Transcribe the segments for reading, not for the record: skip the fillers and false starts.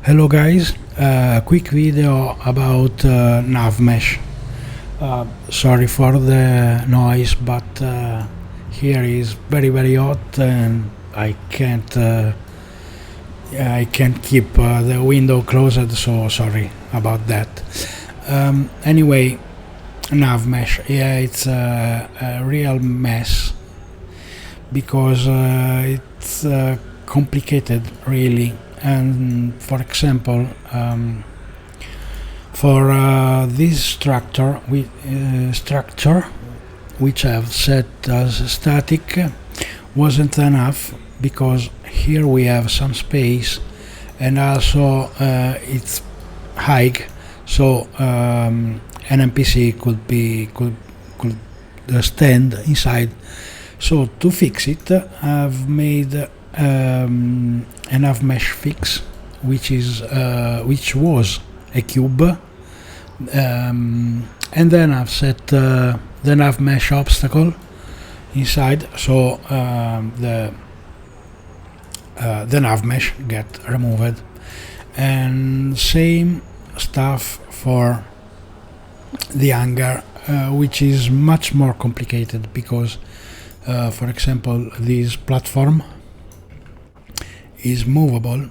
Hello guys, quick video about NavMesh. Sorry for the noise, but here is very hot and I can't keep the window closed, so sorry about that. Anyway, NavMesh, yeah, it's a real mess because it's complicated really. And for example, for this structure which I've set as static wasn't enough, because here we have some space and also it's high, so an NPC could stand inside. So to fix it, I've made an NavMesh fix, which was a cube, and then I've set the NavMesh obstacle inside, so the NavMesh get removed. And same stuff for the hanger, which is much more complicated because for example, this platform is movable,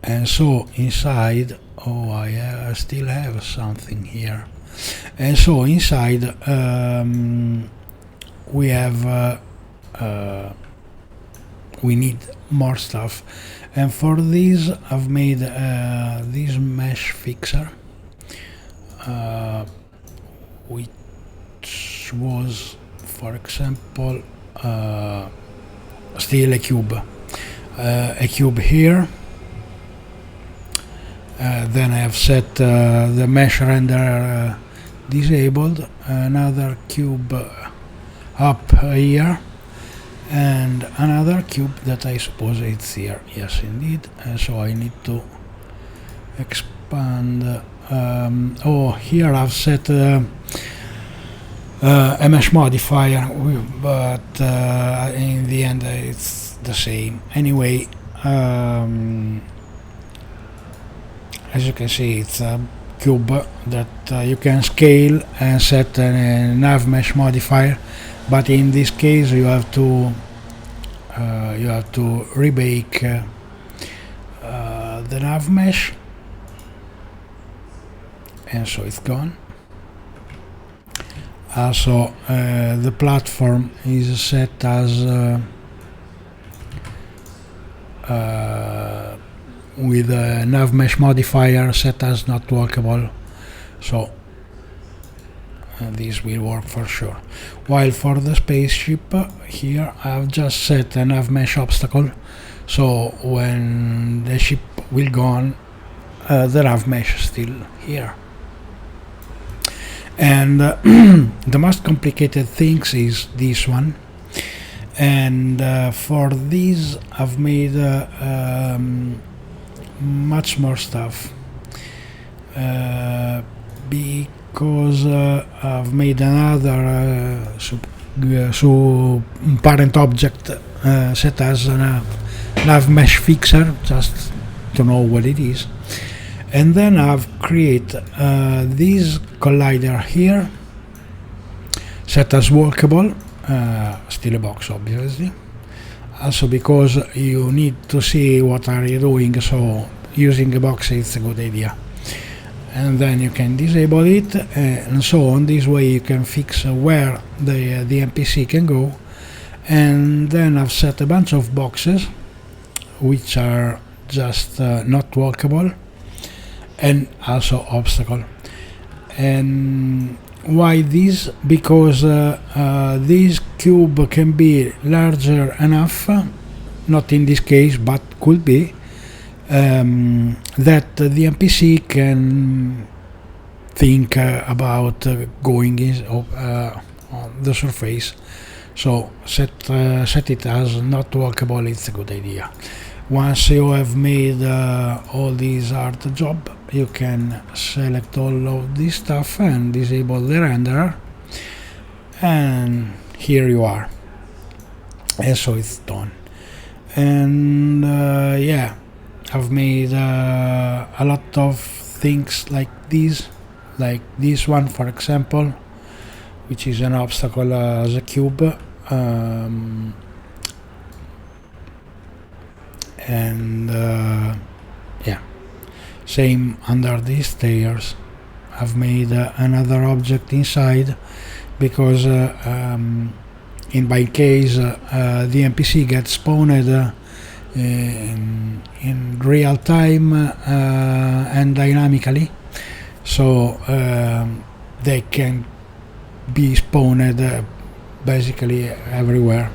and so inside, I still have something here, and so inside we have we need more stuff. And for this I've made this mesh fixer, which was, for example, still a cube here. Then I have set the mesh render disabled, another cube up here, and another cube that I suppose it's here. Yes, indeed. So I need to expand. Here I've set a mesh modifier, but in the end it's the same. Anyway, as you can see, it's a cube that you can scale and set a NavMesh modifier, but in this case you have to rebake the NavMesh, and so it's gone. Also, the platform is set as with a NavMesh modifier set as not walkable, so this will work for sure. While for the spaceship, here I've just set a NavMesh obstacle, so when the ship will go on, the NavMesh is still here. And the most complicated things is this one, and for this I've made much more stuff, because I've made another parent object set as a NavMesh fixer, just to know what it is. And then I've created this collider here, set as walkable, still a box obviously, also because you need to see what are you doing, so using a box is a good idea. And then you can disable it, and so on. This way you can fix where the NPC can go. And then I've set a bunch of boxes which are just not walkable, and also obstacle. And why this? Because this cube can be larger enough, not in this case, but could be, that the NPC can think about going on the surface. So set it as not walkable. It's a good idea. Once you have made all these art job, you can select all of this stuff and disable the renderer, and here you are, and so it's done. And yeah, I've made a lot of things like this one, for example, which is an obstacle as a cube, and yeah, same under these stairs. I've made another object inside because in my case the NPC gets spawned in real time and dynamically, so they can be spawned basically everywhere.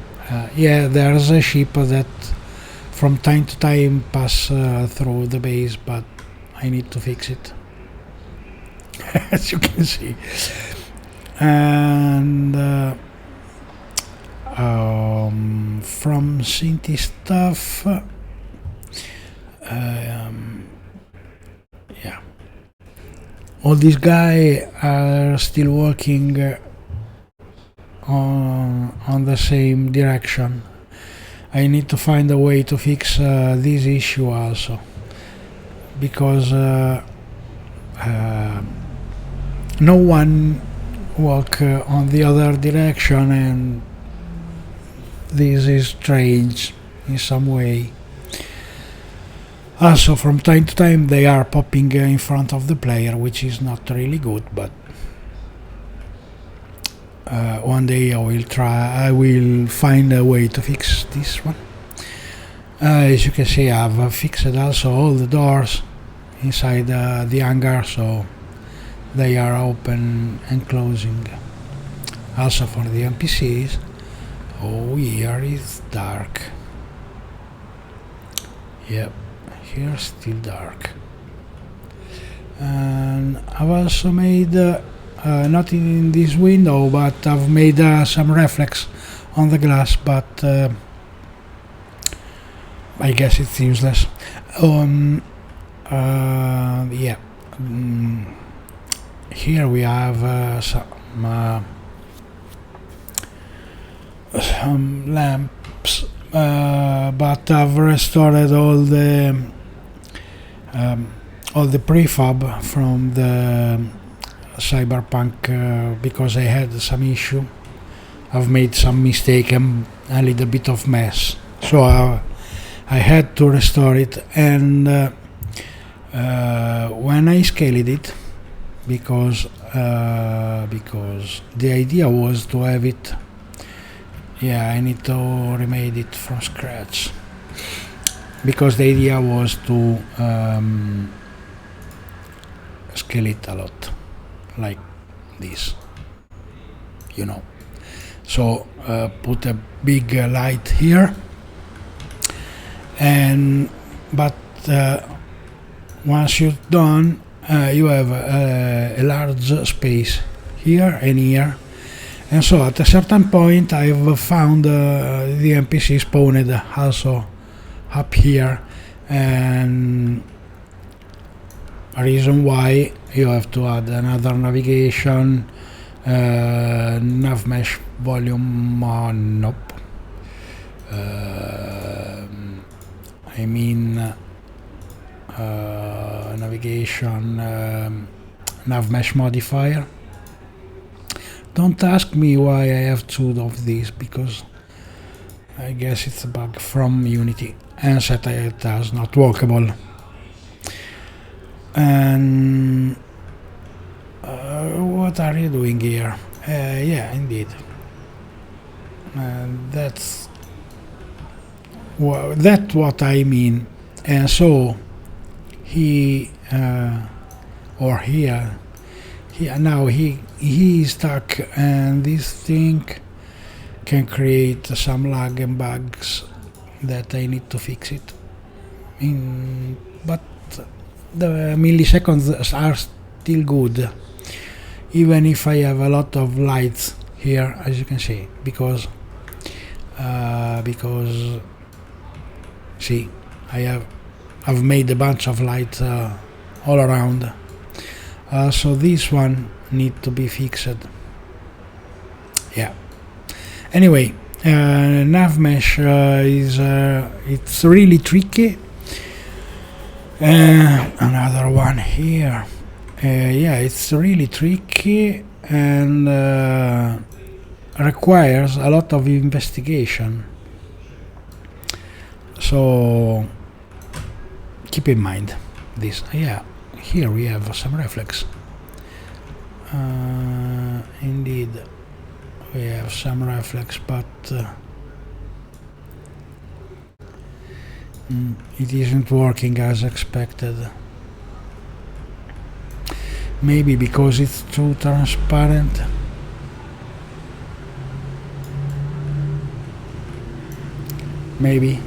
Yeah, there's a ship that from time to time pass through the base, but I need to fix it. As you can see. And from Cinti stuff, yeah, all these guys are still working on the same direction. I need to find a way to fix this issue also, because no one walk on the other direction, and this is strange in some way. Also, from time to time they are popping in front of the player, which is not really good, but one day I will find a way to fix this one. As you can see, I've fixed also all the doors inside the hangar, so they are open and closing. Also for the NPCs. Oh, here is dark. Yep, here's still dark. And I've also made not in this window, but I've made some reflex on the glass, but I guess it's useless. Yeah. Here we have some lamps, but I've restored all the prefab from the Cyberpunk because I had some issue. I've made some mistake and a little bit of mess, so I had to restore it. And when I scaled it, because the idea was to have it, yeah, I need to remake it from scratch, because the idea was to scale it a lot like this, you know. So put a big light here, and but once you're done, you have a large space here and here, and so at a certain point I've found the NPC spawned also up here, and a reason why you have to add another navigation, NavMesh volume, nope, I mean navigation, NavMesh modifier. Don't ask me why I have two of these, because I guess it's a bug from Unity and set it as not walkable. And what are you doing here? Yeah, indeed. That's what I mean. And so he or here now he is stuck, and this thing can create some lag and bugs that I need to fix it. But the milliseconds are still good, even if I have a lot of lights here, as you can see, because see, I've made a bunch of lights all around. So this one need to be fixed. Yeah. Anyway, NavMesh is it's really tricky. Another one here. Yeah, it's really tricky and requires a lot of investigation. So keep in mind this. Yeah, here we have some reflex. Indeed, we have some reflex, but it isn't working as expected. Maybe because it's too transparent. Maybe.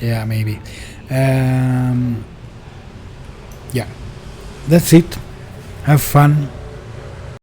Yeah, maybe. Yeah, that's it. Have fun.